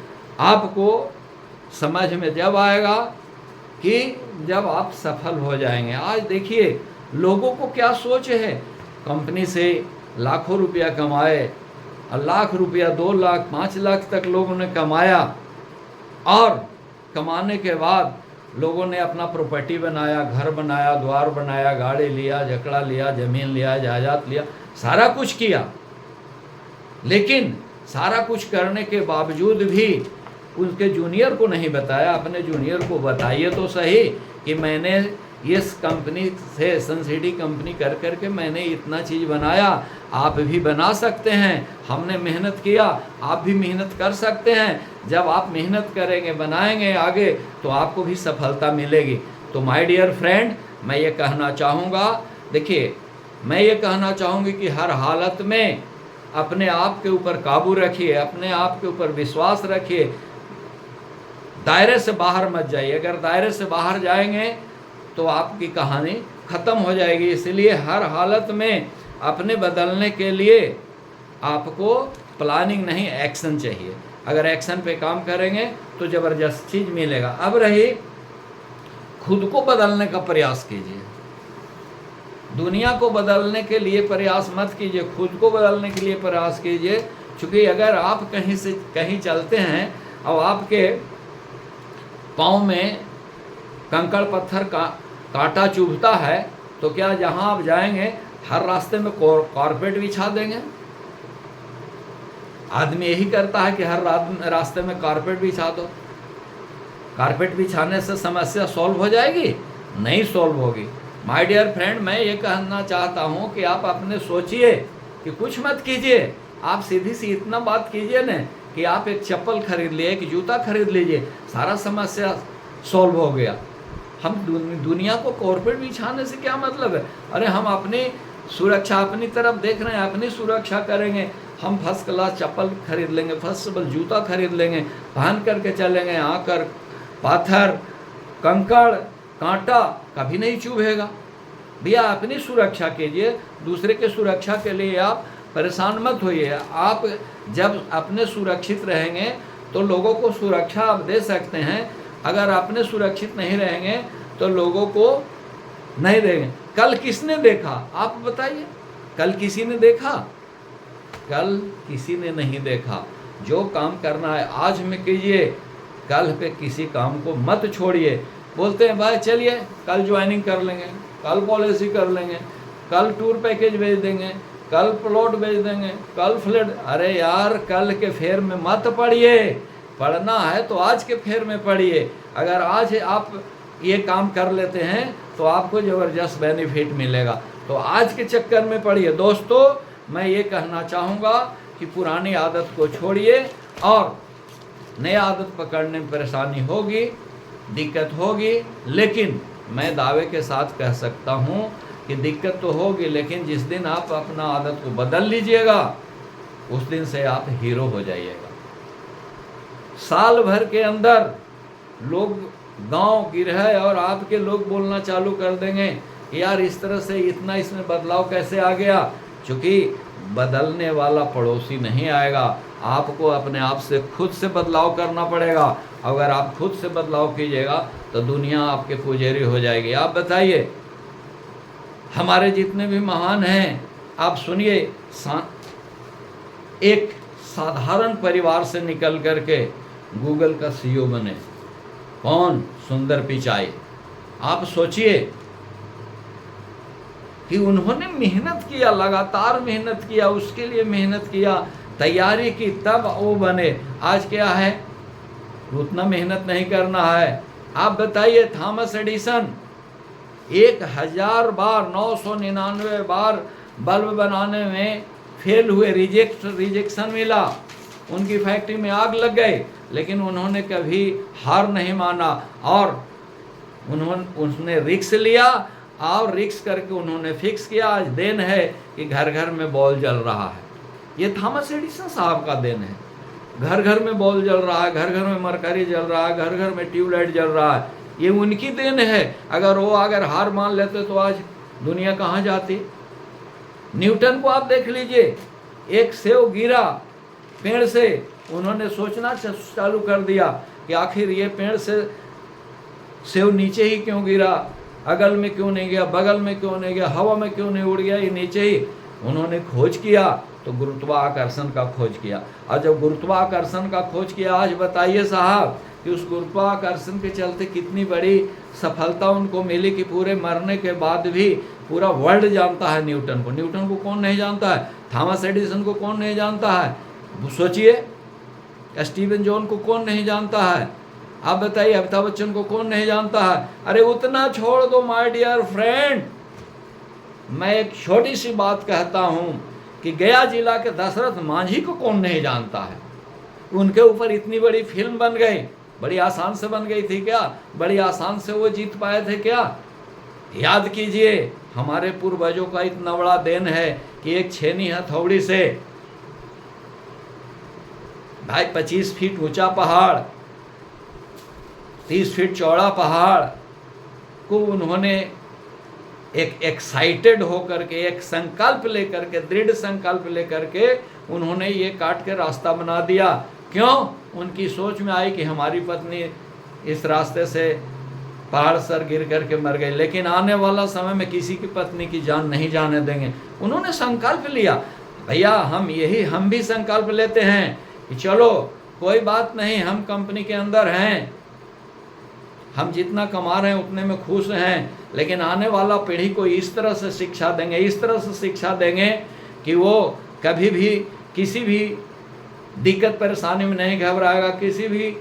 आपको समझ में जब आएगा कि जब आप सफल हो जाएंगे। आज देखिए लोगों को क्या सोच है, कंपनी से लाखों रुपया कमाए, लाख रुपया, 2 लाख, 5 लाख तक लोगों ने कमाया, और कमाने के बाद लोगों ने अपना प्रॉपर्टी बनाया, घर बनाया, द्वार बनाया, गाड़ी लिया, झकड़ा लिया, ज़मीन लिया, जायदाद लिया, सारा कुछ किया। लेकिन सारा कुछ करने के बावजूद भी उनके जूनियर को नहीं बताया। अपने जूनियर को बताइए तो सही कि मैंने इस कंपनी से, सनसिटी कंपनी कर करके मैंने इतना चीज़ बनाया, आप भी बना सकते हैं, हमने मेहनत किया, आप भी मेहनत कर सकते हैं। जब आप मेहनत करेंगे, बनाएंगे आगे, तो आपको भी सफलता मिलेगी। तो माय डियर फ्रेंड, मैं ये कहना चाहूँगा, देखिए मैं ये कहना चाहूँगी कि हर हालत में अपने आप के ऊपर काबू रखिए, अपने आप के ऊपर विश्वास रखिए, दायरे से बाहर मत जाइए। अगर दायरे से बाहर जाएंगे तो आपकी कहानी ख़त्म हो जाएगी। इसलिए हर हालत में अपने बदलने के लिए आपको प्लानिंग नहीं, एक्शन चाहिए। अगर एक्शन पे काम करेंगे तो ज़बरदस्त चीज़ मिलेगा। अब रही खुद को बदलने का प्रयास कीजिए, दुनिया को बदलने के लिए प्रयास मत कीजिए, खुद को बदलने के लिए प्रयास कीजिए। क्योंकि अगर आप कहीं से कहीं चलते हैं और आपके पाँव में कंकड़ पत्थर का कांटा चुभता है, तो क्या जहाँ आप जाएंगे हर रास्ते में कारपेट बिछा देंगे? आदमी यही करता है कि हर रास्ते में कारपेट बिछा दो। कारपेट बिछाने से समस्या सॉल्व हो जाएगी? नहीं सॉल्व होगी। माय डियर फ्रेंड, मैं ये कहना चाहता हूँ कि आप अपने सोचिए कि कुछ मत कीजिए, आप सीधी सी इतना बात कीजिए न कि आप एक चप्पल खरीद लिए, एक जूता खरीद लीजिए, सारा समस्या सॉल्व हो गया। हम दुनिया को कारपेट बिछाने से क्या मतलब है? अरे हम अपनी सुरक्षा अपनी तरफ देख रहे हैं, अपनी सुरक्षा करेंगे। हम फर्स्ट क्लास चप्पल खरीद लेंगे, फर्स्ट क्लास जूता खरीद लेंगे, पहन करके चलेंगे, आकर पाथर, कंकड़, कांटा कभी नहीं चुभेगा। भैया अपनी सुरक्षा कीजिए, दूसरे के सुरक्षा के लिए आप परेशान मत होइए। आप जब अपने सुरक्षित रहेंगे तो लोगों को सुरक्षा आप दे सकते हैं। अगर अपने सुरक्षित नहीं रहेंगे तो लोगों को नहीं देंगे। कल किसने देखा, आप बताइए? कल किसी ने देखा? कल किसी ने नहीं देखा। जो काम करना है आज में कीजिए, कल पे किसी काम को मत छोड़िए। बोलते हैं भाई चलिए कल ज्वाइनिंग कर लेंगे, कल पॉलिसी कर लेंगे, कल टूर पैकेज भेज देंगे, कल प्लॉट भेज देंगे, कल फ्लैट। अरे यार कल के फेर में मत पढ़िए, पढ़ना है तो आज के फेर में पढ़िए। अगर आज आप ये काम कर लेते हैं तो आपको ज़बरदस्त बेनिफिट मिलेगा। तो आज के चक्कर में पढ़िए। दोस्तों मैं ये कहना चाहूँगा कि पुरानी आदत को छोड़िए और नई आदत पकड़ने में परेशानी होगी, दिक्कत होगी, लेकिन मैं दावे के साथ कह सकता हूँ कि दिक्कत तो होगी, लेकिन जिस दिन आप अपना आदत को बदल लीजिएगा उस दिन से आप हीरो हो जाइएगा। साल भर के अंदर लोग गांव गिरहे और आपके लोग बोलना चालू कर देंगे यार इस तरह से इतना इसमें बदलाव कैसे आ गया। क्योंकि बदलने वाला पड़ोसी नहीं आएगा, आपको अपने आप से खुद से बदलाव करना पड़ेगा। अगर आप खुद से बदलाव कीजिएगा तो दुनिया आपके पुजारी हो जाएगी। आप बताइए, हमारे जितने भी महान हैं आप सुनिए, एक साधारण परिवार से निकल करके गूगल का सीईओ बने। कौन? सुंदर पिचाई। आप सोचिए कि उन्होंने मेहनत किया, लगातार मेहनत किया, उसके लिए मेहनत किया, तैयारी की, तब वो बने। आज क्या है, उतना मेहनत नहीं करना है। आप बताइए, थॉमस एडिसन 1000 बार, 999 बार बल्ब बनाने में फेल हुए, रिजेक्शन मिला, उनकी फैक्ट्री में आग लग गई, लेकिन उन्होंने कभी हार नहीं माना और उसने रिस्क लिया और रिस्क करके उन्होंने फिक्स किया। आज देन है कि घर घर में बॉल जल रहा है। ये थॉमस एडिसन साहब का देन है। घर घर में बॉल जल रहा है, घर घर में मरकरी जल रहा है, घर घर में ट्यूबलाइट जल रहा है। ये उनकी देन है। अगर हार मान लेते तो आज दुनिया कहाँ जाती। न्यूटन को आप देख लीजिए, एक सेव गिरा पेड़ से, उन्होंने सोचना चालू कर दिया कि आखिर ये पेड़ से सेव नीचे ही क्यों गिरा, अगल में क्यों नहीं गया, बगल में क्यों नहीं गया, हवा में क्यों नहीं उड़ गया, ये नीचे ही। उन्होंने खोज किया तो गुरुत्वाकर्षण का खोज किया। और जब गुरुत्वाकर्षण का खोज किया, आज बताइए साहब कि उस गुरुत्वाकर्षण के चलते कितनी बड़ी सफलता उनको मिली कि पूरे मरने के बाद भी पूरा वर्ल्ड जानता है न्यूटन को। न्यूटन को कौन नहीं जानता है? थॉमस एडिसन को कौन नहीं जानता है? सोचिए, स्टीवन जॉन को कौन नहीं जानता है? आप बताइए, अमिताभ बच्चन को कौन नहीं जानता है? अरे उतना छोड़ दो माय डियर फ्रेंड, मैं एक छोटी सी बात कहता हूँ कि गया जिला के दशरथ मांझी को कौन नहीं जानता है? उनके ऊपर इतनी बड़ी फिल्म बन गई, बड़ी आसान से बन गई थी क्या? बड़ी आसान से वो जीत पाए थे क्या? याद कीजिए, हमारे पूर्वजों का इतना बड़ा देन है कि एक छेनी हथौड़ी से भाई 25 फीट ऊंचा पहाड़, 30 फीट चौड़ा पहाड़ को उन्होंने एक एक्साइटेड होकर के, एक संकल्प लेकर के, दृढ़ संकल्प लेकर के उन्होंने ये काट के रास्ता बना दिया। क्यों? उनकी सोच में आई कि हमारी पत्नी इस रास्ते से पहाड़ सर गिर करके मर गई, लेकिन आने वाला समय में किसी की पत्नी की जान नहीं जाने देंगे। उन्होंने संकल्प लिया। भैया हम भी संकल्प लेते हैं कि चलो कोई बात नहीं, हम कंपनी के अंदर हैं, हम जितना कमा रहे हैं उतने में खुश हैं, लेकिन आने वाला पीढ़ी को इस तरह से शिक्षा देंगे, इस तरह से शिक्षा देंगे कि वो कभी भी किसी भी दिक्कत परेशानी में नहीं घबराएगा, किसी भी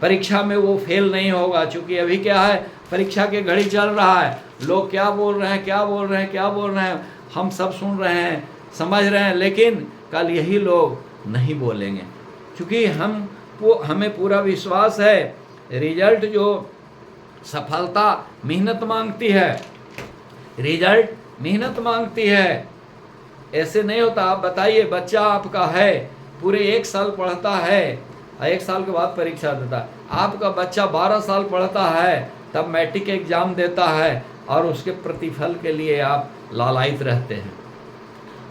परीक्षा में वो फेल नहीं होगा। चूँकि अभी क्या है, परीक्षा की घड़ी चल रहा है, लोग क्या बोल रहे हैं, क्या बोल रहे हैं, क्या बोल रहे हैं, हम सब सुन रहे हैं, समझ रहे हैं, लेकिन कल यही लोग नहीं बोलेंगे। क्योंकि हमें पूरा विश्वास है, रिजल्ट जो सफलता मेहनत मांगती है, रिजल्ट मेहनत मांगती है, ऐसे नहीं होता। आप बताइए, बच्चा आपका है, पूरे 1 साल पढ़ता है, 1 साल के बाद परीक्षा देता है। आपका बच्चा 12 साल पढ़ता है, तब मैट्रिक एग्जाम देता है और उसके प्रतिफल के लिए आप लालायित रहते हैं।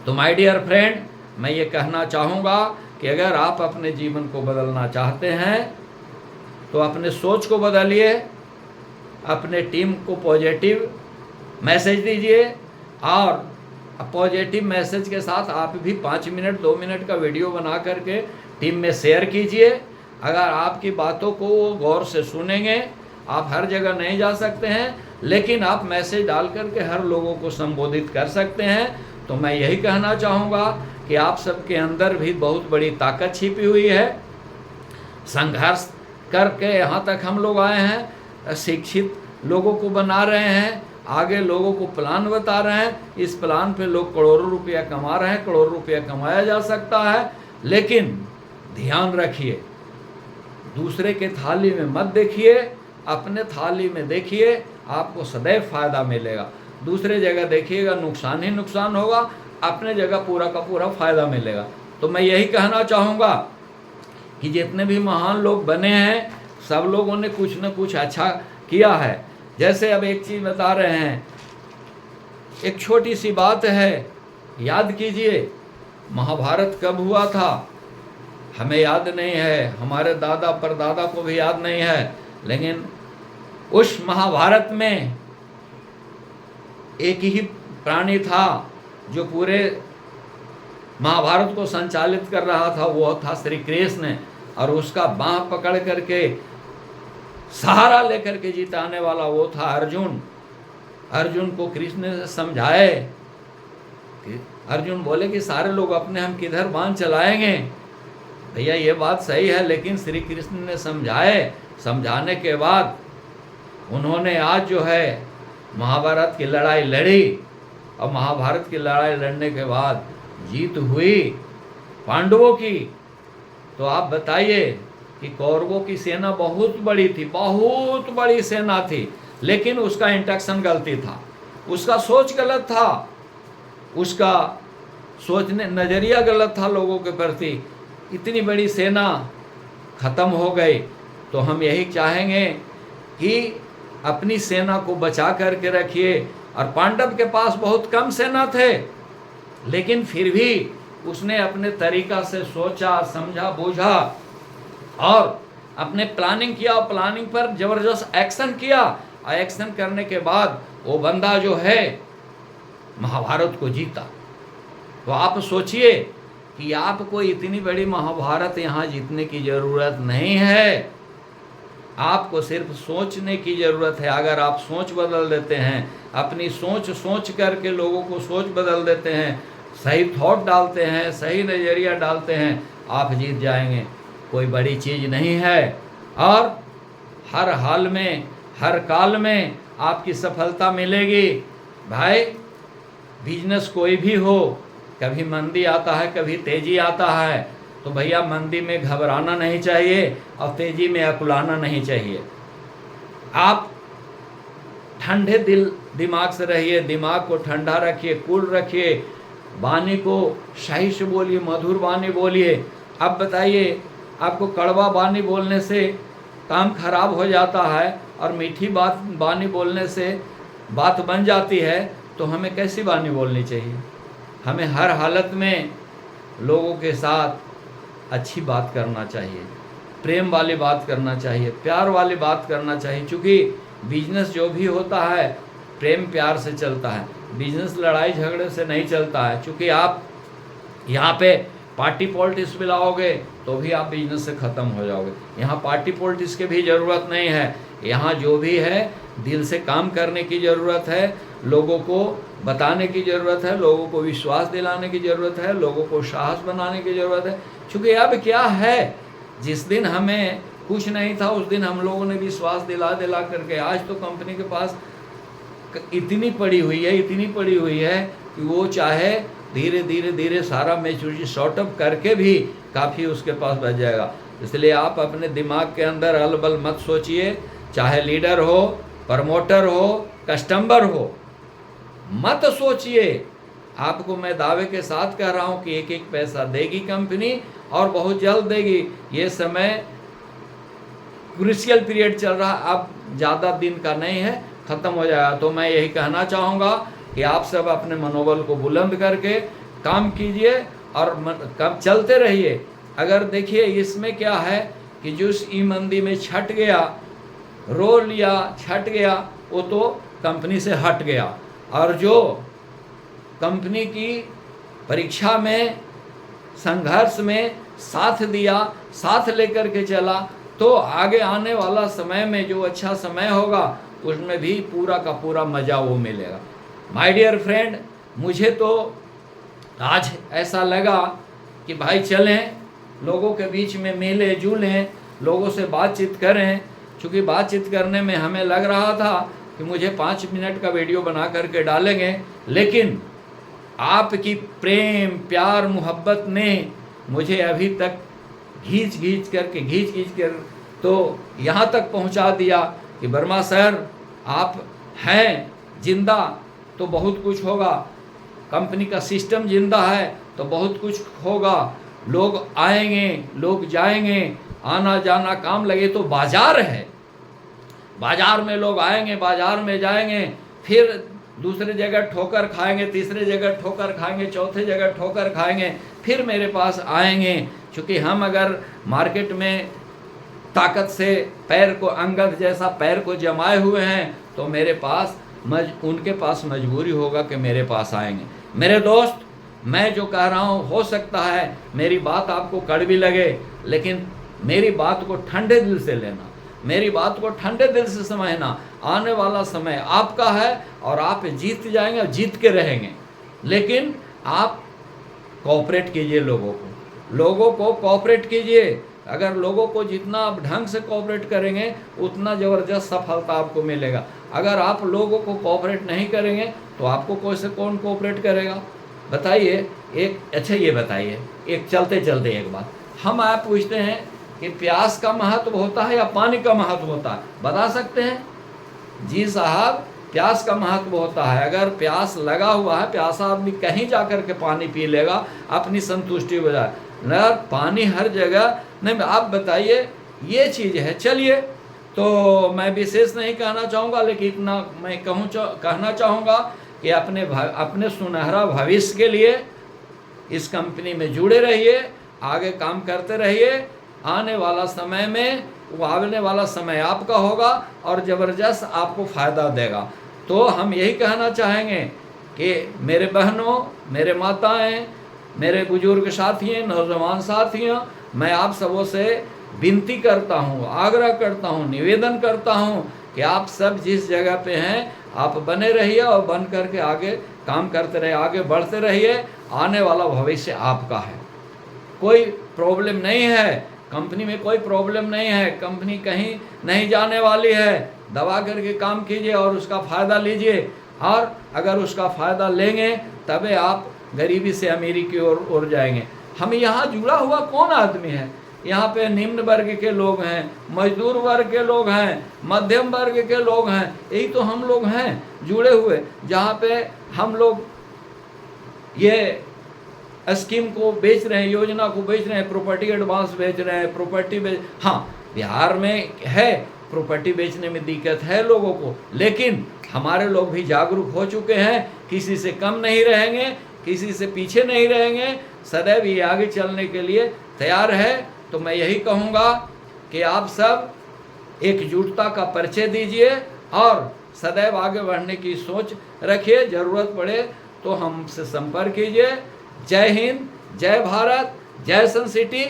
तो माय डियर फ्रेंड, मैं ये कहना चाहूँगा कि अगर आप अपने जीवन को बदलना चाहते हैं तो अपने सोच को बदलिए, अपने टीम को पॉजिटिव मैसेज दीजिए और पॉजिटिव मैसेज के साथ आप भी 5 मिनट 2 मिनट का वीडियो बना करके टीम में शेयर कीजिए। अगर आपकी बातों को वो गौर से सुनेंगे, आप हर जगह नहीं जा सकते हैं, लेकिन आप मैसेज डाल करके हर लोगों को संबोधित कर सकते हैं। तो मैं यही कहना चाहूँगा कि आप सबके अंदर भी बहुत बड़ी ताकत छिपी हुई है। संघर्ष करके यहाँ तक हम लोग आए हैं, शिक्षित लोगों को बना रहे हैं, आगे लोगों को प्लान बता रहे हैं। इस प्लान पे लोग करोड़ों रुपया कमा रहे हैं, करोड़ों रुपया कमाया जा सकता है। लेकिन ध्यान रखिए, दूसरे के थाली में मत देखिए, अपने थाली में देखिए, आपको सदैव फायदा मिलेगा। दूसरे जगह देखिएगा नुकसान ही नुकसान होगा, अपने जगह पूरा का पूरा फायदा मिलेगा। तो मैं यही कहना चाहूँगा कि जितने भी महान लोग बने हैं, सब लोगों ने कुछ न कुछ अच्छा किया है। जैसे अब एक चीज़ बता रहे हैं, एक छोटी सी बात है, याद कीजिए महाभारत कब हुआ था, हमें याद नहीं है, हमारे दादा परदादा को भी याद नहीं है, लेकिन उस महाभारत में एक ही प्राणी था जो पूरे महाभारत को संचालित कर रहा था वो था श्री कृष्ण, और उसका बाह पकड़ करके सहारा लेकर के जिताने वाला वो था अर्जुन। अर्जुन को कृष्ण ने समझाए, अर्जुन बोले कि सारे लोग अपने हम किधर बाण चलाएंगे। भैया ये बात सही है, लेकिन श्री कृष्ण ने समझाए, समझाने के बाद उन्होंने आज जो है महाभारत की लड़ाई लड़ी, और महाभारत की लड़ाई लड़ने के बाद जीत हुई पांडवों की। तो आप बताइए कि कौरवों की सेना बहुत बड़ी थी, बहुत बड़ी सेना थी, लेकिन उसका इंटेंशन गलती था, उसका सोच गलत था, उसका सोचने नज़रिया गलत था लोगों के प्रति। इतनी बड़ी सेना खत्म हो गई। तो हम यही चाहेंगे कि अपनी सेना को बचा करके रखिए। और पांडव के पास बहुत कम सेना थे, लेकिन फिर भी उसने अपने तरीका से सोचा, समझा, बूझा और अपने प्लानिंग किया, और प्लानिंग पर जबरदस्त एक्शन किया। और एक्शन करने के बाद वो बंदा जो है महाभारत को जीता। तो आप सोचिए कि आपको इतनी बड़ी महाभारत यहाँ जीतने की ज़रूरत नहीं है, आपको सिर्फ सोचने की ज़रूरत है। अगर आप सोच बदल देते हैं, अपनी सोच करके लोगों को सोच बदल देते हैं, सही थॉट डालते हैं, सही नज़रिया डालते हैं, आप जीत जाएंगे। कोई बड़ी चीज़ नहीं है, और हर हाल में, हर काल में आपकी सफलता मिलेगी। भाई बिजनेस कोई भी हो, कभी मंदी आता है, कभी तेज़ी आता है, तो भैया मंदी में घबराना नहीं चाहिए और तेज़ी में अकुलाना नहीं चाहिए। आप ठंडे दिमाग से रहिए, दिमाग को ठंडा रखिए, कूल रखिए, वाणी को सही से बोलिए, मधुर वाणी बोलिए। अब बताइए, आपको कड़वा वाणी बोलने से काम खराब हो जाता है और मीठी वाणी बोलने से बात बन जाती है, तो हमें कैसी वाणी बोलनी चाहिए? हमें हर हालत में लोगों के साथ अच्छी बात करना चाहिए, प्रेम वाली बात करना चाहिए, प्यार वाली बात करना चाहिए। क्योंकि बिजनेस जो भी होता है प्रेम प्यार से चलता है, बिजनेस लड़ाई झगड़े से नहीं चलता है। क्योंकि आप यहाँ पे पार्टी पॉलिटिक्स में लाओगे तो भी आप बिजनेस से ख़त्म हो जाओगे। यहाँ पार्टी पॉलिटिक्स की भी ज़रूरत नहीं है, यहाँ जो भी है दिल से काम करने की ज़रूरत है, लोगों को बताने की ज़रूरत है, लोगों को विश्वास दिलाने की ज़रूरत है, लोगों को साहस बनाने की ज़रूरत है। क्योंकि अब क्या है, जिस दिन हमें कुछ नहीं था उस दिन हम लोगों ने विश्वास दिला करके आज तो कंपनी के पास इतनी पड़ी हुई है कि वो चाहे धीरे सारा मैच्योरिटी शॉर्ट अप करके भी काफ़ी उसके पास बच जाएगा। इसलिए आप अपने दिमाग के अंदर अलबल मत सोचिए, चाहे लीडर हो, प्रमोटर हो, कस्टमर हो, मत सोचिए। आपको मैं दावे के साथ कह रहा हूँ कि एक एक पैसा देगी कंपनी, और बहुत जल्द देगी। ये समय क्रूशियल पीरियड चल रहा, अब ज़्यादा दिन का नहीं है, ख़त्म हो जाएगा। तो मैं यही कहना चाहूँगा कि आप सब अपने मनोबल को बुलंद करके काम कीजिए और कब चलते रहिए। अगर देखिए इसमें क्या है कि जो इस मंदी में छट गया, रो लिया, छट गया, वो तो कंपनी से हट गया, और जो कंपनी की परीक्षा में, संघर्ष में साथ दिया, साथ लेकर के चला, तो आगे आने वाला समय में जो अच्छा समय होगा उसमें भी पूरा का पूरा मज़ा वो मिलेगा। माय डियर फ्रेंड, मुझे तो आज ऐसा लगा कि भाई चलें, लोगों के बीच में मिले जुलें, लोगों से बातचीत करें। क्योंकि बातचीत करने में हमें लग रहा था कि मुझे 5 मिनट का वीडियो बना करके डालेंगे, लेकिन आपकी प्रेम प्यार मोहब्बत ने मुझे अभी तक घींच कर तो यहाँ तक पहुँचा दिया कि वर्मा सर आप हैं जिंदा तो बहुत कुछ होगा, कंपनी का सिस्टम जिंदा है तो बहुत कुछ होगा, लोग आएंगे, लोग जाएंगे, आना जाना काम लगे तो बाजार है, बाजार में लोग आएंगे, बाजार में जाएंगे, फिर दूसरे जगह ठोकर खाएंगे, तीसरे जगह ठोकर खाएंगे, चौथे जगह ठोकर खाएंगे, फिर मेरे पास आएंगे। क्योंकि हम अगर मार्केट में ताकत से पैर को, अंगद जैसा पैर को जमाए हुए हैं, तो मेरे पास उनके पास मजबूरी होगा कि मेरे पास आएंगे। मेरे दोस्त, मैं जो कह रहा हूँ हो सकता है मेरी बात आपको कड़वी लगे, लेकिन मेरी बात को ठंडे दिल से लेना, मेरी बात को ठंडे दिल से समझना। आने वाला समय आपका है और आप जीत जाएंगे, जीत के रहेंगे। लेकिन आप कोऑपरेट कीजिए, लोगों को कोऑपरेट कीजिए। अगर लोगों को जितना आप ढंग से कोऑपरेट करेंगे उतना ज़बरदस्त सफलता आपको मिलेगा। अगर आप लोगों को कोऑपरेट नहीं करेंगे तो आपको कौन कोऑपरेट करेगा, बताइए। ये बताइए, एक चलते चलते एक बात, हम आप पूछते हैं कि प्यास का महत्व होता है या पानी का महत्व होता है, बता सकते हैं? जी साहब, प्यास का महत्व होता है। अगर प्यास लगा हुआ है, प्यासा आदमी कहीं जाकर के पानी पी लेगा अपनी संतुष्टि हो जाए, न पानी हर जगह नहीं। आप बताइए, ये चीज़ है। चलिए, तो मैं विशेष नहीं कहना चाहूँगा, लेकिन इतना मैं कहना चाहूँगा कि अपने सुनहरा भविष्य के लिए इस कंपनी में जुड़े रहिए, आगे काम करते रहिए। आने वाला समय आपका होगा और ज़बरदस्त आपको फ़ायदा देगा। तो हम यही कहना चाहेंगे कि मेरे बहनों, मेरे माताएं, मेरे बुजुर्ग साथी, नौजवान साथियों, मैं आप सबों से विनती करता हूँ, आग्रह करता हूँ, निवेदन करता हूँ कि आप सब जिस जगह पे हैं आप बने रहिए और बन करके आगे काम करते रहिए, आगे बढ़ते रहिए। आने वाला भविष्य आपका है, कोई प्रॉब्लम नहीं है, कंपनी में कोई प्रॉब्लम नहीं है, कंपनी कहीं नहीं जाने वाली है। दबा करके काम कीजिए और उसका फ़ायदा लीजिए, और अगर उसका फ़ायदा लेंगे तबे आप गरीबी से अमीरी की ओर जाएंगे। हम यहाँ जुड़ा हुआ कौन आदमी है? यहाँ पे निम्न वर्ग के लोग हैं, मजदूर वर्ग के लोग हैं, मध्यम वर्ग के लोग हैं, यही तो हम लोग हैं जुड़े हुए, जहाँ पे हम लोग ये स्कीम को बेच रहे हैं, योजना को बेच रहे हैं, प्रॉपर्टी एडवांस बेच रहे हैं, हाँ, बिहार में है प्रॉपर्टी बेचने में दिक्कत है लोगों को, लेकिन हमारे लोग भी जागरूक हो चुके हैं। किसी से कम नहीं रहेंगे, किसी से पीछे नहीं रहेंगे, सदैव ये आगे चलने के लिए तैयार है। तो मैं यही कहूँगा कि आप सब एकजुटता का परिचय दीजिए और सदैव आगे बढ़ने की सोच रखिए। ज़रूरत पड़े तो हमसे संपर्क कीजिए। जय हिंद, जय भारत, जय सन सिटी।